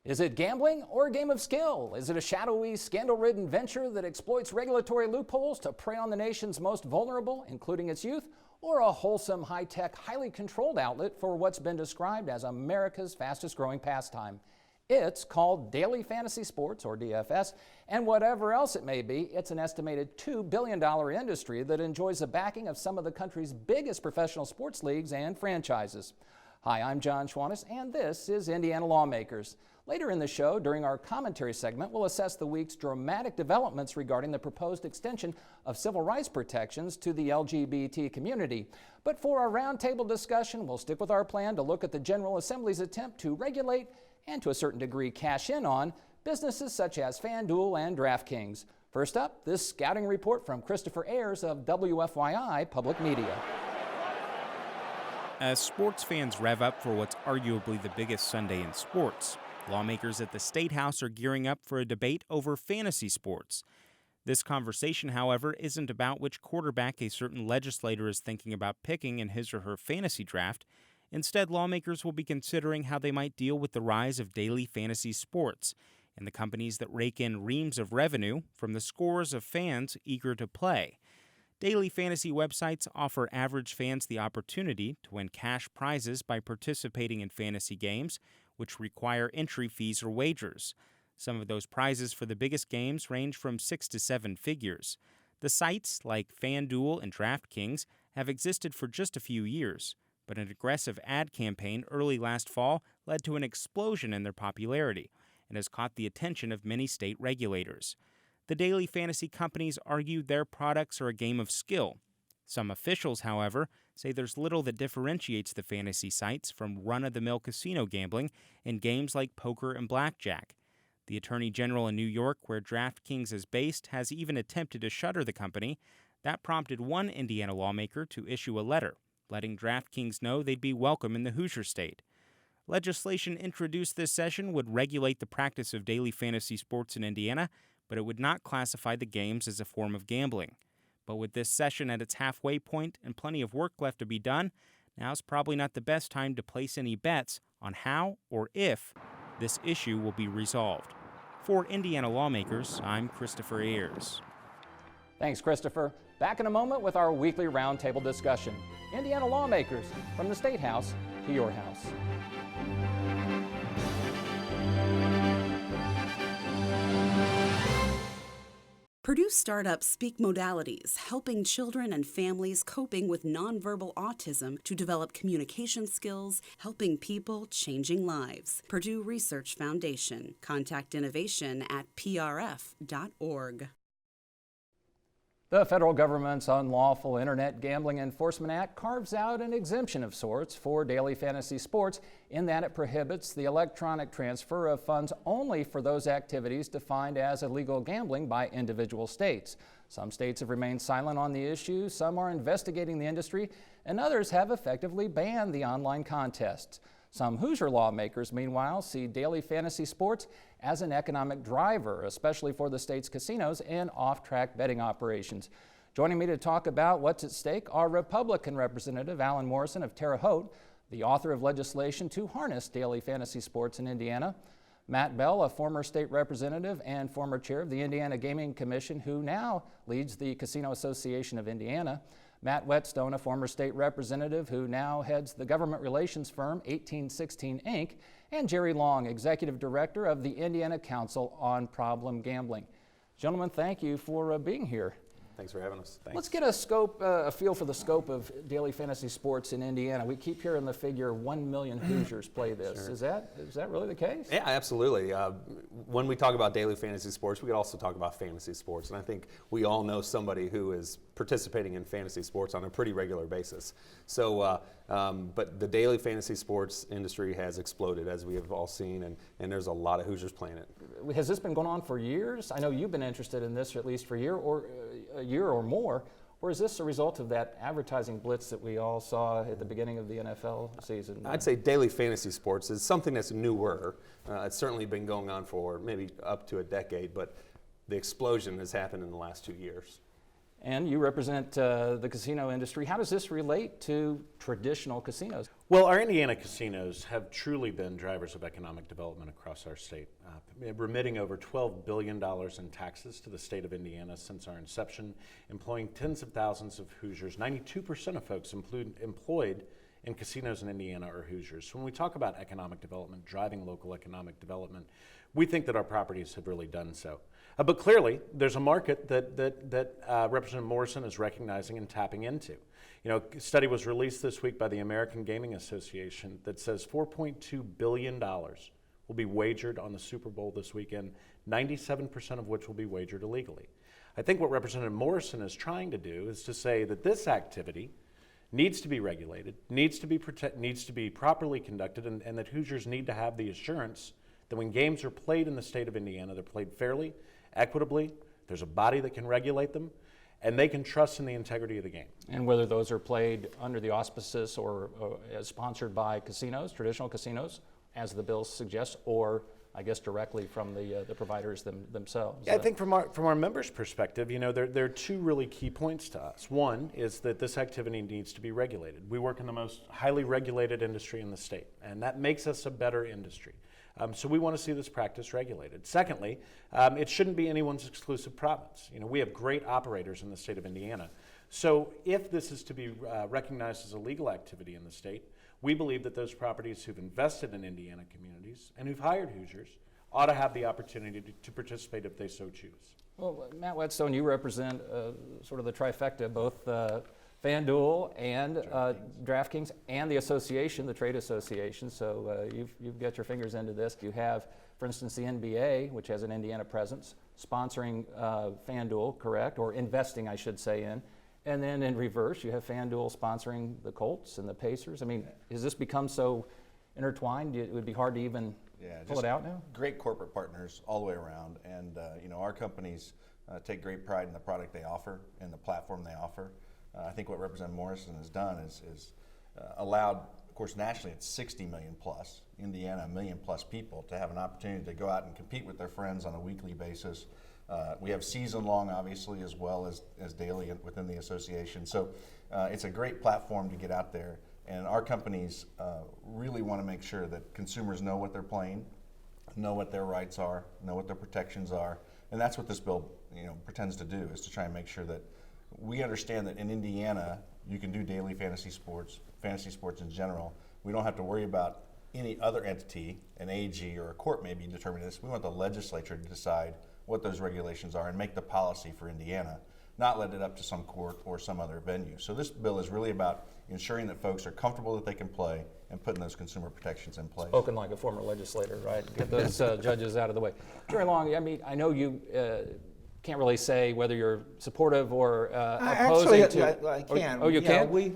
Is it gambling or a game of skill? Is it a shadowy, scandal-ridden venture that exploits regulatory loopholes to prey on the nation's most vulnerable, including its youth? Or a wholesome, high-tech, highly controlled outlet for what's been described as America's fastest-growing pastime? It's called Daily Fantasy Sports, or DFS, and whatever else it may be, it's an estimated $2 billion industry that enjoys the backing of some of the country's biggest professional sports leagues and franchises. Hi, I'm Jon Schwantes, and this is Indiana Lawmakers. Later in the show, during our commentary segment, we'll assess the week's dramatic developments regarding the proposed extension of civil rights protections to the LGBT community. But for our roundtable discussion, we'll stick with our plan to look at the General Assembly's attempt to regulate and to a certain degree cash in on businesses such as FanDuel and DraftKings. First up, this scouting report from Christopher Ayers of WFYI Public Media. As sports fans rev up for what's arguably the biggest Sunday in sports, lawmakers at the State House are gearing up for a debate over fantasy sports. This conversation, however, isn't about which quarterback a certain legislator is thinking about picking in his or her fantasy draft. Instead, lawmakers will be considering how they might deal with the rise of daily fantasy sports and the companies that rake in reams of revenue from the scores of fans eager to play. Daily fantasy websites offer average fans the opportunity to win cash prizes by participating in fantasy games, which require entry fees or wagers. Some of those prizes for the biggest games range from 6 to 7 figures. The sites, like FanDuel and DraftKings, have existed for just a few years, but an aggressive ad campaign early last fall led to an explosion in their popularity and has caught the attention of many state regulators. The daily fantasy companies argue their products are a game of skill. Some officials, however, say there's little that differentiates the fantasy sites from run-of-the-mill casino gambling in games like poker and blackjack. The Attorney General in New York, where DraftKings is based, has even attempted to shutter the company. That prompted one Indiana lawmaker to issue a letter, letting DraftKings know they'd be welcome in the Hoosier state. Legislation introduced this session would regulate the practice of daily fantasy sports in Indiana, but it would not classify the games as a form of gambling. But with this session at its halfway point and plenty of work left to be done, now's probably not the best time to place any bets on how or if this issue will be resolved. For Indiana Lawmakers, I'm Christopher Ayers. Thanks, Christopher. Back in a moment with our weekly roundtable discussion. Indiana Lawmakers, from the State House to your house. Purdue startups speak modalities, helping children and families coping with nonverbal autism to develop communication skills, helping people, changing lives. Purdue Research Foundation. Contact innovation at prf.org. The federal government's Unlawful Internet Gambling Enforcement Act carves out an exemption of sorts for daily fantasy sports in that it prohibits the electronic transfer of funds only for those activities defined as illegal gambling by individual states. Some states have remained silent on the issue, some are investigating the industry, and others have effectively banned the online contests. Some Hoosier lawmakers, meanwhile, see daily fantasy sports as an economic driver, especially for the state's casinos and off-track betting operations. Joining me to talk about what's at stake are Republican Representative Alan Morrison of Terre Haute, the author of legislation to harness daily fantasy sports in Indiana, Matt Bell, a former state representative and former chair of the Indiana Gaming Commission, who now leads the Casino Association of Indiana, Matt Whetstone, a former state representative who now heads the government relations firm 1816 Inc., and Jerry Long, executive director of the Indiana Council on Problem Gambling. Gentlemen, thank you for being here. Thanks for having us. Thanks. Let's get a feel for the scope of daily fantasy sports in Indiana. We keep hearing the figure 1 million Hoosiers play this. Sure. Is that really the case? Yeah, absolutely. When we talk about daily fantasy sports, we could also talk about fantasy sports, and I think we all know somebody who is participating in fantasy sports on a pretty regular basis. So, but the daily fantasy sports industry has exploded, as we have all seen, and there's a lot of Hoosiers playing it. Has this been going on for years? I know you've been interested in this at least for a year or more, or is this a result of that advertising blitz that we all saw at the beginning of the NFL season? I'd say daily fantasy sports is something that's newer. It's certainly been going on for maybe up to a decade, but the explosion has happened in the last 2 years. And you represent the casino industry. How does this relate to traditional casinos? Well, our Indiana casinos have truly been drivers of economic development across our state, remitting over $12 billion in taxes to the state of Indiana since our inception, employing tens of thousands of Hoosiers. 92% of folks employed in casinos in Indiana are Hoosiers. So when we talk about economic development, driving local economic development, we think that our properties have really done so. But clearly, there's a market that Representative Morrison is recognizing and tapping into. You know, a study was released this week by the American Gaming Association that says $4.2 billion will be wagered on the Super Bowl this weekend, 97% of which will be wagered illegally. I think what Representative Morrison is trying to do is to say that this activity needs to be regulated, needs to be properly conducted, and that Hoosiers need to have the assurance that when games are played in the state of Indiana, they're played fairly, equitably, there's a body that can regulate them, and they can trust in the integrity of the game. And whether those are played under the auspices or sponsored by casinos, traditional casinos, as the bill suggests, or I guess directly from the providers themselves. Yeah, I think from our members' perspective, you know, there are two really key points to us. One is that this activity needs to be regulated. We work in the most highly regulated industry in the state, and that makes us a better industry. So we want to see this practice regulated. Secondly, it shouldn't be anyone's exclusive province. You know, we have great operators in the state of Indiana. So if this is to be recognized as a legal activity in the state, we believe that those properties who've invested in Indiana communities and who've hired Hoosiers ought to have the opportunity to participate if they so choose. Well, Matt Whetstone, you represent sort of the trifecta, both FanDuel and DraftKings and the association, the trade association. So you've got your fingers into this. You have, for instance, the NBA, which has an Indiana presence, sponsoring FanDuel, correct? Or investing, I should say, in. And then in reverse, you have FanDuel sponsoring the Colts and the Pacers. I mean, has this become so intertwined, it would be hard to even pull it out now? Great corporate partners all the way around. And, you know, our companies take great pride in the product they offer and the platform they offer. I think what Representative Morrison has done is allowed, of course, nationally it's 60 million plus, Indiana 1 million plus people to have an opportunity to go out and compete with their friends on a weekly basis. We have season long, obviously, as well as daily within the association. So it's a great platform to get out there. And our companies really want to make sure that consumers know what they're playing, know what their rights are, know what their protections are. And that's what this bill, you know, pretends to do, is to try and make sure that we understand that in Indiana, you can do daily fantasy sports in general. We don't have to worry about any other entity, an AG or a court maybe determining this. We want the legislature to decide what those regulations are and make the policy for Indiana, not let it up to some court or some other venue. So this bill is really about ensuring that folks are comfortable that they can play and putting those consumer protections in place. Spoken like a former legislator, right? Get those judges out of the way. Jerry Long, I mean, I know you can't really say whether you're supportive or opposing to. I can. Oh, you can? We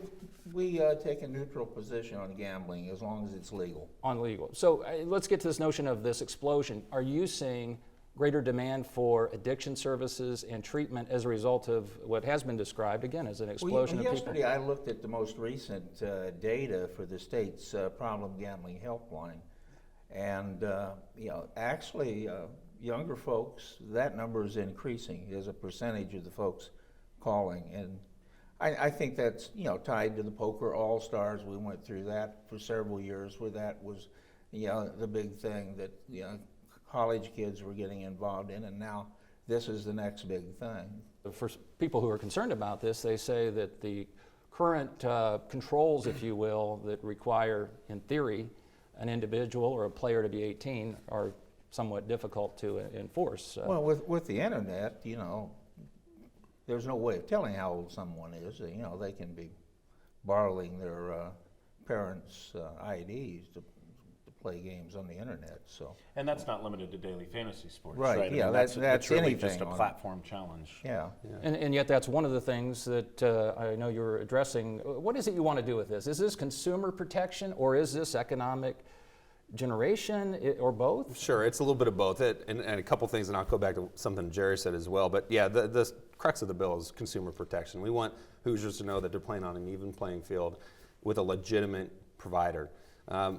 take a neutral position on gambling as long as it's legal. On legal. So let's get to this notion of this explosion. Are you seeing greater demand for addiction services and treatment as a result of what has been described, again, as an explosion of people? Yesterday I looked at the most recent data for the state's problem gambling helpline. And you know, actually, younger folks, that number is increasing as a percentage of the folks calling. And I think that's, you know, tied to the Poker All-Stars. We went through that for several years where that was, you know, the big thing that, you know, college kids were getting involved in, and now this is the next big thing. For people who are concerned about this, they say that the current controls, if you will, that require, in theory, an individual or a player to be 18 are somewhat difficult to enforce. Well, with the internet, you know, there's no way of telling how old someone is. You know, they can be borrowing their parents' IDs to play games on the internet. So. And that's not limited to daily fantasy sports, right? right? Yeah, I mean, that's really anything just a platform challenge. Yeah. And yet that's one of the things that I know you're addressing. What is it you want to do with this? Is this consumer protection or is this economic generation, or both? Sure, it's a little bit of both, and a couple things, and I'll go back to something Jerry said as well. But yeah, the crux of the bill is consumer protection. We want Hoosiers to know that they're playing on an even playing field with a legitimate provider.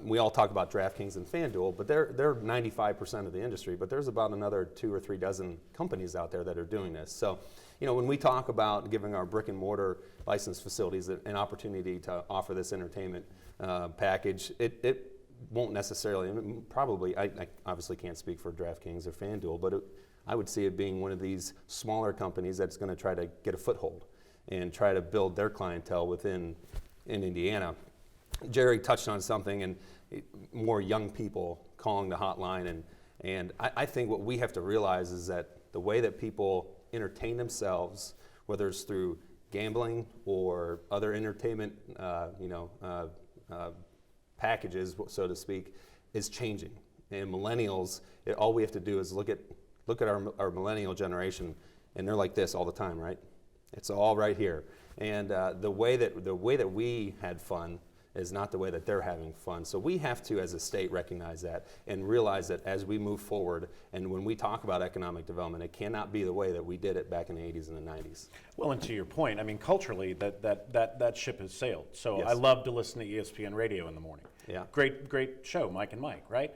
We all talk about DraftKings and FanDuel, but they're 95% of the industry, but there's about another 2 or 3 dozen companies out there that are doing this. So, you know, when we talk about giving our brick and mortar licensed facilities an opportunity to offer this entertainment, package, it won't necessarily, probably, I obviously can't speak for DraftKings or FanDuel, but I would see it being one of these smaller companies that's going to try to get a foothold and try to build their clientele in Indiana. Jerry touched on something, and more young people calling the hotline, and I think what we have to realize is that the way that people entertain themselves, whether it's through gambling or other entertainment, packages, so to speak, is changing. And millennials, all we have to do is look at our millennial generation, and they're like this all the time, right? It's all right here. And the way that we had fun is not the way that they're having fun. So we have to, as a state, recognize that and realize that as we move forward, and when we talk about economic development, it cannot be the way that we did it back in the 80s and the 90s. Well, and to your point, I mean, culturally, that ship has sailed. So Yes. I love to listen to ESPN radio in the morning. Yeah. Great show, Mike and Mike, right?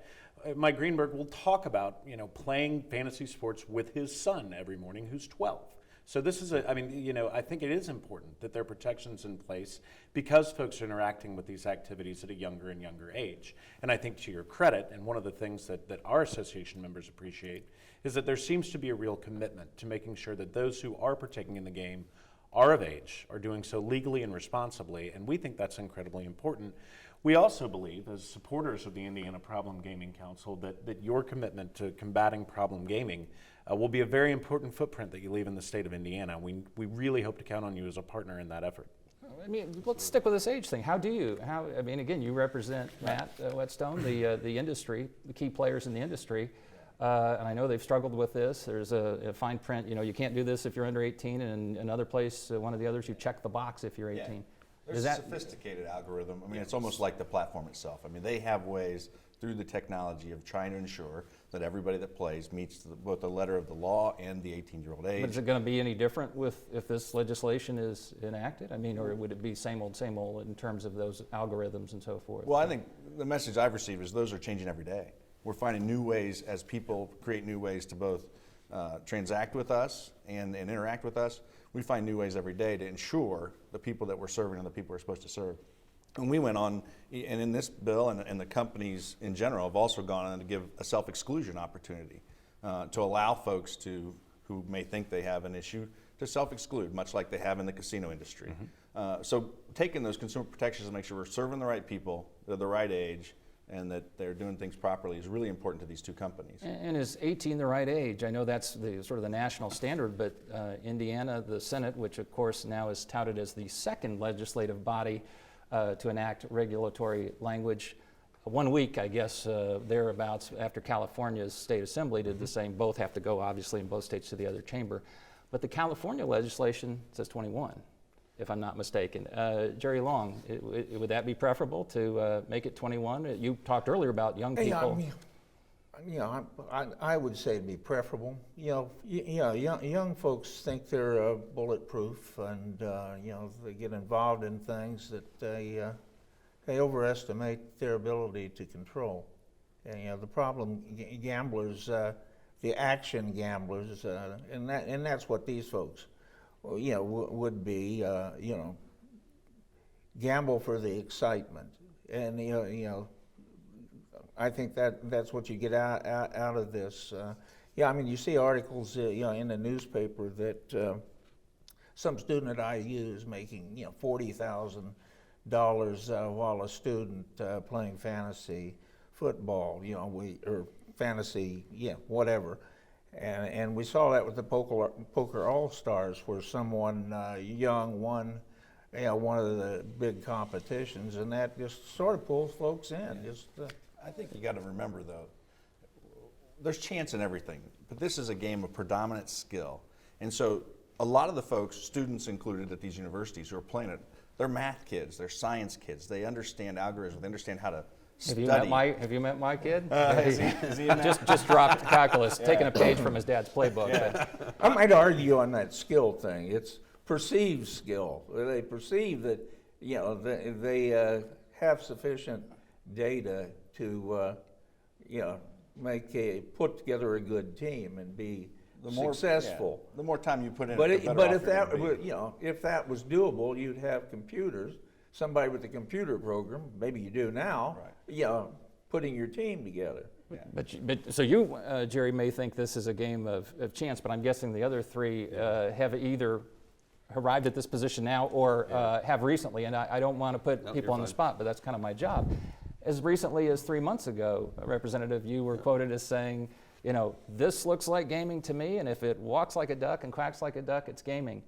Mike Greenberg will talk about, playing fantasy sports with his son every morning, who's 12. So this is I think it is important that there are protections in place because folks are interacting with these activities at a younger and younger age. And I think to your credit, and one of the things that our association members appreciate, is that there seems to be a real commitment to making sure that those who are partaking in the game are of age, are doing so legally and responsibly, and we think that's incredibly important. We also believe, as supporters of the Indiana Problem Gaming Council, that your commitment to combating problem gaming will be a very important footprint that you leave in the state of Indiana. We really hope to count on you as a partner in that effort. I mean, let's stick with this age thing. Again, you represent, Matt, Whetstone, the industry, the key players in the industry. And I know they've struggled with this. There's a fine print, you can't do this if you're under 18, and another place, one of the others, you check the box if you're 18. Yeah. There's a sophisticated algorithm. I mean, it's almost like the platform itself. I mean, they have ways through the technology of trying to ensure that everybody that plays meets both the letter of the law and the 18-year-old age. But is it going to be any different if this legislation is enacted? I mean, or would it be same old in terms of those algorithms and so forth? Well, I think the message I've received is those are changing every day. We're finding new ways as people create new ways to both transact with us and interact with us. We find new ways every day to ensure the people that we're serving and the people we're supposed to serve. And we went on, and in this bill and the companies in general have also gone on to give a self-exclusion opportunity to allow folks who may think they have an issue to self-exclude, much like they have in the casino industry. Mm-hmm. So taking those consumer protections to make sure we're serving the right people, they're the right age, and that they're doing things properly is really important to these two companies. And is 18 the right age? I know that's the sort of the national standard, but Indiana, the Senate, which of course now is touted as the second legislative body to enact regulatory language, 1 week, I guess, thereabouts after California's state assembly did the same. Both have to go, obviously, in both states to the other chamber. But the California legislation says 21. If I'm not mistaken. Jerry Long, would that be preferable to make it 21? You talked earlier about young people. I would say it'd be preferable. Young folks think they're bulletproof, and they get involved in things that they overestimate their ability to control. And the problem gamblers, the action gamblers, and that's what these folks. Would be, gamble for the excitement, and I think that's what you get out of this. You see articles, in the newspaper that some student at IU is making, $40,000 while a student playing fantasy football, or fantasy, whatever. And we saw that with the Poker All-Stars, where someone young won, one of the big competitions, and that just sort of pulls folks in. I think you got to remember, though, there's chance in everything, but this is a game of predominant skill. And so a lot of the folks, students included at these universities who are playing it, they're math kids, they're science kids, they understand algorithms, they understand how to study. Have you met my kid? Is he in that? just dropped calculus, taking a page from his dad's playbook. Yeah. I might argue on that skill thing. It's perceived skill. They perceive that they have sufficient data to put together a good team and be successful. Yeah. The more time you put in, But if that was doable, you'd have computers somebody with a computer program, maybe you do now, putting your team together. But so you, Jerry, may think this is a game of chance, but I'm guessing the other three have either arrived at this position now or have recently, and I don't want to put people on the spot, but that's kind of my job. As recently as 3 months ago, Representative, you were quoted as saying, you know, this looks like gaming to me, and if it walks like a duck and quacks like a duck, it's gaming.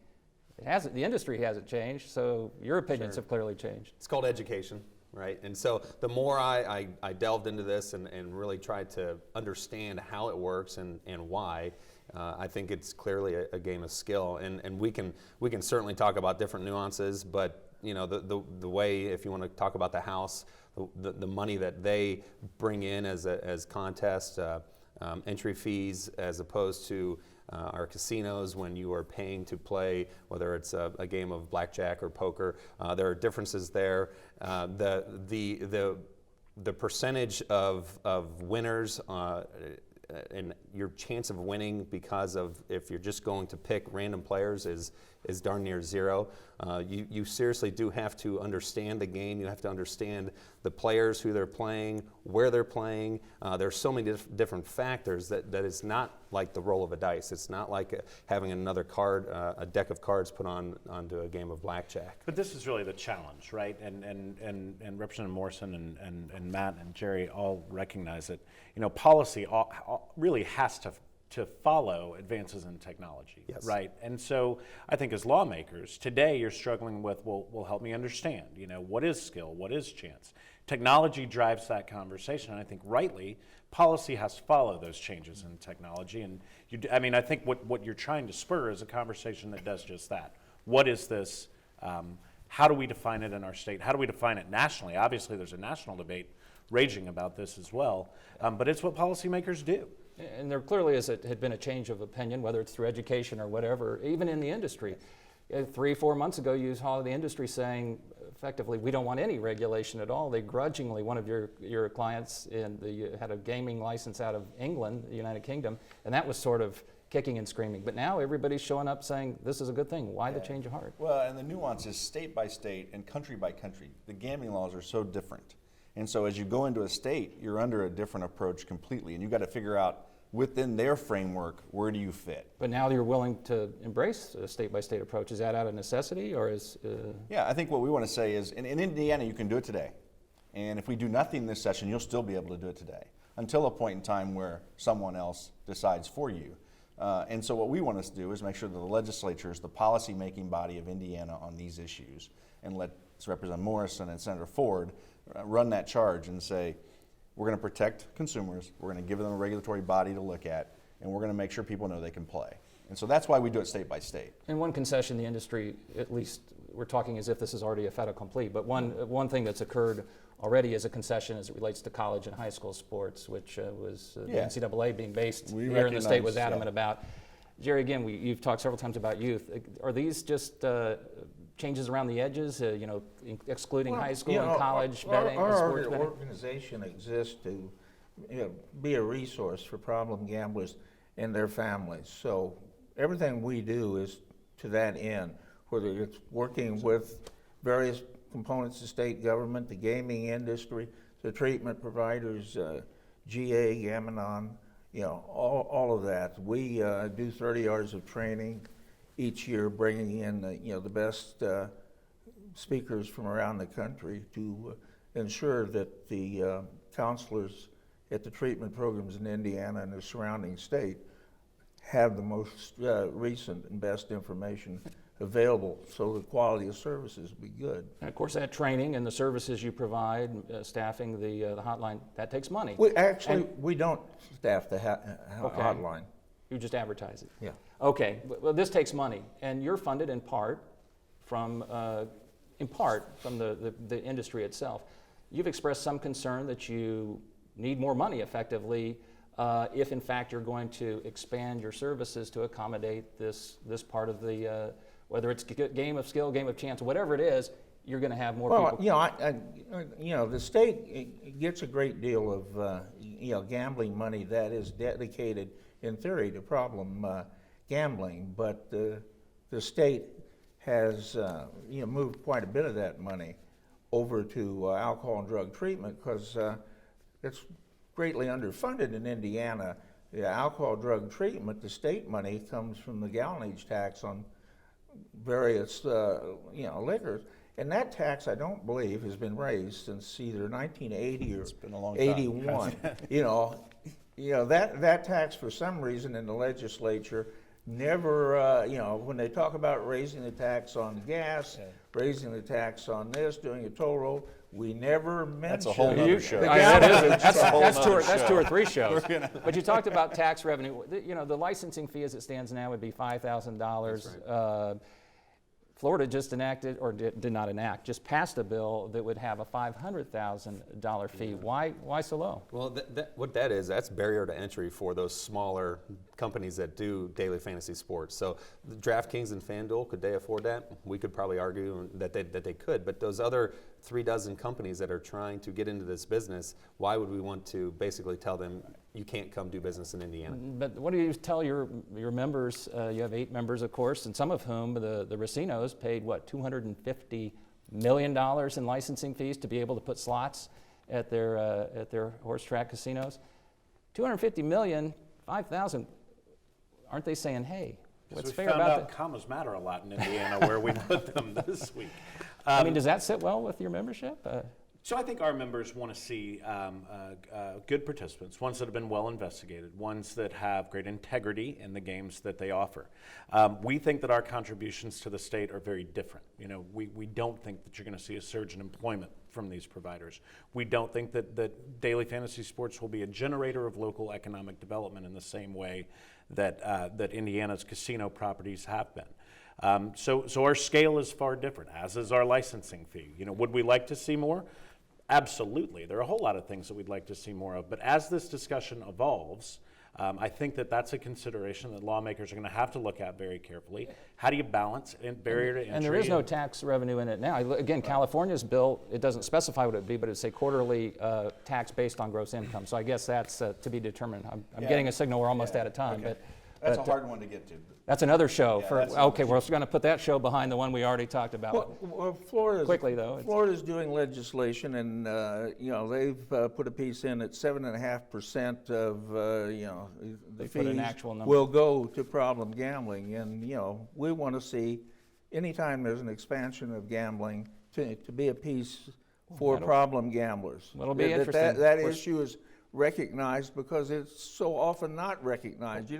It hasn't. The industry hasn't changed, so your opinions have clearly changed. It's called education, right? And so the more I delved into this and really tried to understand how it works and why, I think it's clearly a game of skill. And we can certainly talk about different nuances, but you know, the way, if you want to talk about the House, the money that they bring in as contest entry fees, as opposed to our casinos when you are paying to play, whether it's a game of blackjack or poker, there are differences there. The percentage of winners and your chance of winning because of if you're just going to pick random players is darn near zero. You seriously do have to understand the game. You have to understand the players, who they're playing, where they're playing. There's so many different factors that it's not like the roll of a dice. It's not like having another card, a deck of cards put onto a game of blackjack. But this is really the challenge, right? And Representative Morrison and Matt and Jerry all recognize that, you know, policy really has to follow advances in technology, right? And so I think as lawmakers, today you're struggling with, well, help me understand, you know, what is skill, what is chance? Technology drives that conversation, and I think rightly, policy has to follow those changes in technology. And I think what you're trying to spur is a conversation that does just that. What is this? How do we define it in our state? How do we define it nationally? Obviously, there's a national debate raging about this as well, but it's what policymakers do. And there clearly had been a change of opinion, whether it's through education or whatever, even in the industry. 3-4 months ago, you saw the industry saying, effectively, we don't want any regulation at all. They grudgingly, one of your clients had a gaming license out of England, the United Kingdom, and that was sort of kicking and screaming. But now everybody's showing up saying, this is a good thing. Why the change of heart? Well, and the nuance is state by state and country by country. The gambling laws are so different. And so as you go into a state, you're under a different approach completely, and you've got to figure out within their framework, where do you fit? But now you're willing to embrace a state-by-state approach. Is that out of necessity, or is... Yeah, I think what we want to say is, in Indiana, you can do it today. And if we do nothing this session, you'll still be able to do it today, until a point in time where someone else decides for you. And so what we want to do is make sure that the legislature is the policy-making body of Indiana on these issues, and let Representative Morrison and Senator Ford run that charge and say, we're going to protect consumers, we're going to give them a regulatory body to look at, and we're going to make sure people know they can play. And so that's why we do it state by state. And one concession the industry, at least we're talking as if this is already a fait accompli, but one thing that's occurred already is a concession as it relates to college and high school sports, which was the NCAA being based here in the state was adamant about. Jerry, again, you've talked several times about youth. Are these just changes around the edges, excluding high school and college betting? Our organization exists to be a resource for problem gamblers and their families. So everything we do is to that end, whether it's working with various components of state government, the gaming industry, the treatment providers, GA, Gamanon, all of that. We do 30 hours of training each year, bringing in the best speakers from around the country to ensure that the counselors at the treatment programs in Indiana and the surrounding state have the most recent and best information available, so the quality of services be good. And of course, that training and the services you provide, staffing the hotline, that takes money. We don't staff the hotline. You just advertise it. Yeah. Okay. Well, this takes money, and you're funded in part from the industry itself. You've expressed some concern that you need more money, effectively, if in fact you're going to expand your services to accommodate this part of the, whether it's game of skill, game of chance, whatever it is, you're going to have more people. The state gets a great deal of gambling money that is dedicated, in theory, to problem gambling, but the state has moved quite a bit of that money over to alcohol and drug treatment because it's greatly underfunded in Indiana. The alcohol drug treatment, the state money comes from the gallonage tax on various liquors, and that tax I don't believe has been raised since either 1980 or It's been a long 81. That tax for some reason in the legislature never, when they talk about raising the tax on gas, raising the tax on this, doing a toll road, we never mention. That's a whole nother show. That's two or three shows. But you talked about tax revenue. The licensing fee as it stands now would be $5,000. Florida just enacted, or did not enact, just passed a bill that would have a $500,000 fee. Why so low? Well, what that is, that's barrier to entry for those smaller companies that do daily fantasy sports. So DraftKings and FanDuel, could they afford that? We could probably argue that they could, but those other 36 companies that are trying to get into this business, why would we want to basically tell them you can't come do business in Indiana? But what do you tell your members? You have 8 members, of course, and some of whom, the Racinos, paid what, $250 million in licensing fees to be able to put slots at their horse track casinos. $250 million, 5,000. Aren't they saying, hey, what's fair about that? We found out commas matter a lot in Indiana where we put them this week. Does that sit well with your membership? So I think our members want to see good participants, ones that have been well investigated, ones that have great integrity in the games that they offer. We think that our contributions to the state are very different. We don't think that you're going to see a surge in employment from these providers. We don't think that daily fantasy sports will be a generator of local economic development in the same way that Indiana's casino properties have been. So our scale is far different, as is our licensing fee. Would we like to see more? Absolutely. There are a whole lot of things that we'd like to see more of. But as this discussion evolves, I think that that's a consideration that lawmakers are going to have to look at very carefully. How do you balance barrier to entry? And there is no tax revenue in it now. Again, California's bill, it doesn't specify what it would be, but it's a quarterly tax based on gross income. So I guess that's to be determined. I'm getting a signal we're almost out of time. Okay. That's a hard one to get to. That's another show. Yeah, Okay, we're going to put that show behind the one we already talked about. Well, Florida's doing legislation, and they've put a piece in at 7.5% of the fees will go to problem gambling, and we want to see anytime there's an expansion of gambling to be a piece for problem gamblers. It'll be interesting. That issue is recognized because it's so often not recognized.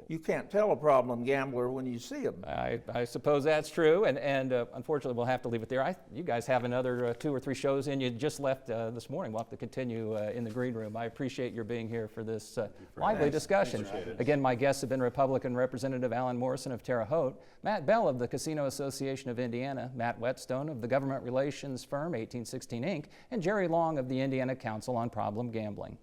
You can't tell a problem gambler when you see them. I suppose that's true, and unfortunately we'll have to leave it there. You guys have another 2 or 3 shows in. You just left this morning. We'll have to continue in the green room. I appreciate your being here for this lively discussion. Again, my guests have been Republican Representative Alan Morrison of Terre Haute, Matt Bell of the Casino Association of Indiana, Matt Whetstone of the government relations firm 1816 Inc., and Jerry Long of the Indiana Council on Problem Gambling.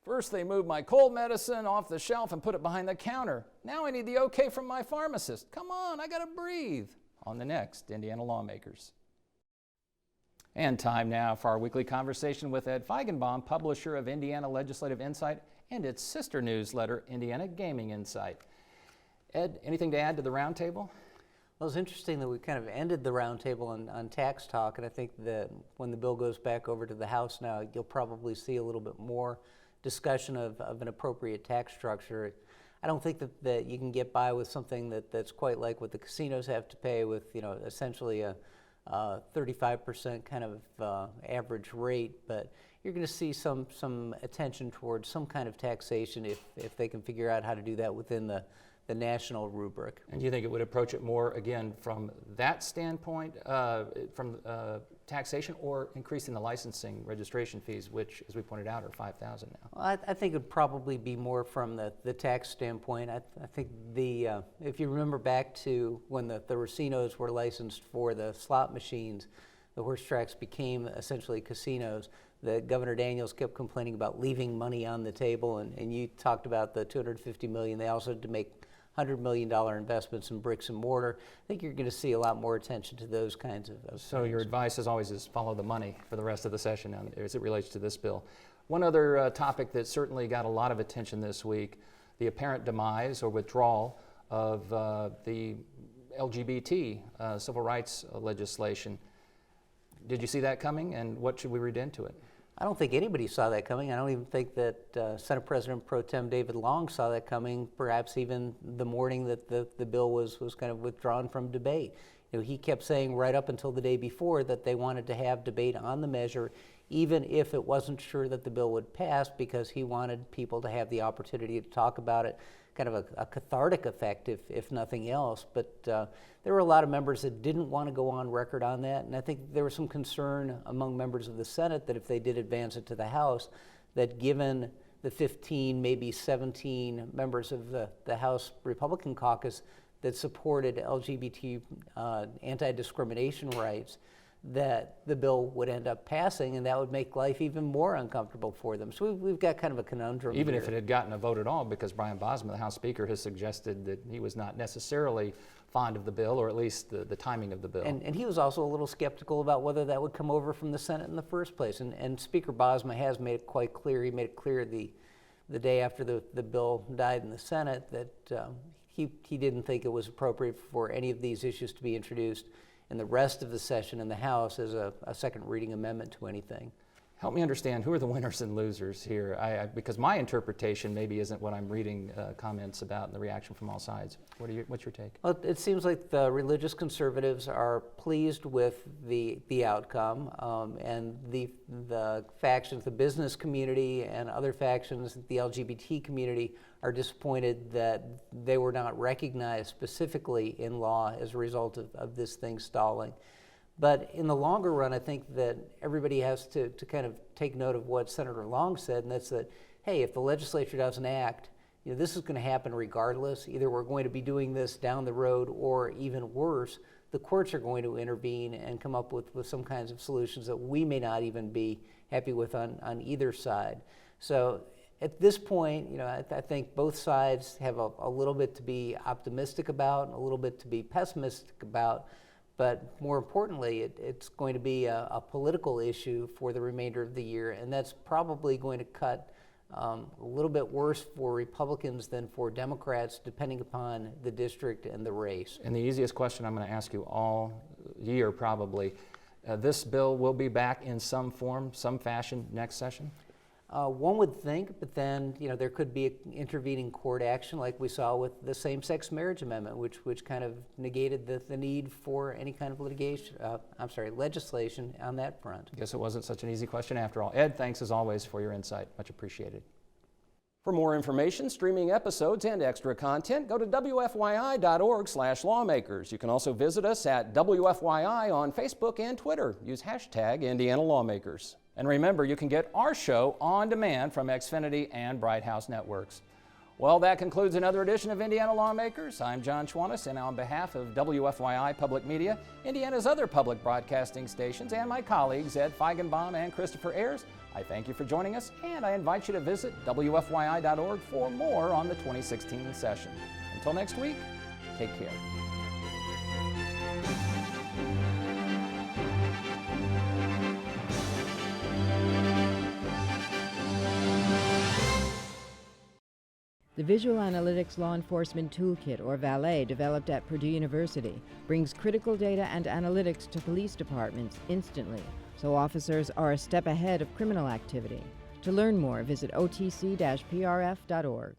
First, they moved my cold medicine off the shelf and put it behind the counter. Now I need the okay from my pharmacist. Come on, I gotta breathe. On the next Indiana Lawmakers. And time now for our weekly conversation with Ed Feigenbaum, publisher of Indiana Legislative Insight and its sister newsletter, Indiana Gaming Insight. Ed, anything to add to the roundtable? Well, it's interesting that we kind of ended the roundtable on tax talk, and I think that when the bill goes back over to the House now, you'll probably see a little bit more discussion of an appropriate tax structure. I don't think that you can get by with something that's quite like what the casinos have to pay with, essentially a 35% kind of average rate, but you're going to see some attention towards some kind of taxation if they can figure out how to do that within the national rubric. And do you think it would approach it more, again, from that standpoint, from taxation, or increasing the licensing registration fees, which, as we pointed out, are $5,000 now? Well, I think it would probably be more from the tax standpoint. I think if you remember back to when the racinos were licensed for the slot machines, the horse tracks became essentially casinos. Governor Daniels kept complaining about leaving money on the table, and you talked about the $250 million. They also had to make $100 million investments in bricks and mortar. I think you're going to see a lot more attention to those kinds of So things. your advice, as always, is follow the money for the rest of the session as it relates to this bill. One other topic that certainly got a lot of attention this week, the apparent demise or withdrawal of the LGBT civil rights legislation. Did you see that coming, and what should we read into it? I don't think anybody saw that coming. I don't even think that Senate President Pro Tem David Long saw that coming, perhaps even the morning that the bill was kind of withdrawn from debate. You know, he kept saying right up until the day before that they wanted to have debate on the measure, even if it wasn't sure that the bill would pass, because he wanted people to have the opportunity to talk about it, kind of a cathartic effect, if nothing else. But there were a lot of members that didn't want to go on record on that, and I think there was some concern among members of the Senate that if they did advance it to the House, that given the 15, maybe 17 members of the House Republican caucus that supported LGBT anti-discrimination rights, that the bill would end up passing, and that would make life even more uncomfortable for them. So we've got kind of a conundrum Even here. if it had gotten a vote at all, because Brian Bosma, the House Speaker, has suggested that he was not necessarily fond of the bill, or at least the timing of the bill. And he was also a little skeptical about whether that would come over from the Senate in the first place. And Speaker Bosma has made it quite clear. He made it clear the day after the bill died in the Senate that he didn't think it was appropriate for any of these issues to be introduced in the rest of the session in the House as a second reading amendment to anything. Help me understand, who are the winners and losers here? Because my interpretation maybe isn't what I'm reading comments about and the reaction from all sides. What's your take? Well, it seems like the religious conservatives are pleased with the outcome, and the factions, the business community and other factions, the LGBT community, are disappointed that they were not recognized specifically in law as a result of this thing stalling. But in the longer run, I think that everybody has to kind of take note of what Senator Long said, and that's that, hey, if the legislature doesn't act, this is going to happen regardless. Either we're going to be doing this down the road, or even worse, the courts are going to intervene and come up with some kinds of solutions that we may not even be happy with on either side. So at this point, I think both sides have a little bit to be optimistic about and a little bit to be pessimistic about. But more importantly, it's going to be a political issue for the remainder of the year, and that's probably going to cut a little bit worse for Republicans than for Democrats, depending upon the district and the race. And the easiest question I'm going to ask you all year probably, this bill will be back in some form, some fashion next session? One would think, but then there could be intervening court action like we saw with the same-sex marriage amendment, which kind of negated the need for any kind of legislation on that front. I guess it wasn't such an easy question after all. Ed, thanks as always for your insight. Much appreciated. For more information, streaming episodes, and extra content, go to WFYI.org/lawmakers. You can also visit us at WFYI on Facebook and Twitter. Use hashtag Indiana Lawmakers. And remember, you can get our show on demand from Xfinity and Bright House Networks. Well, that concludes another edition of Indiana Lawmakers. I'm Jon Schwantes, and on behalf of WFYI Public Media, Indiana's other public broadcasting stations, and my colleagues Ed Feigenbaum and Christopher Ayers, I thank you for joining us, and I invite you to visit WFYI.org for more on the 2016 session. Until next week, take care. The Visual Analytics Law Enforcement Toolkit, or VALET, developed at Purdue University, brings critical data and analytics to police departments instantly, so officers are a step ahead of criminal activity. To learn more, visit otc-prf.org.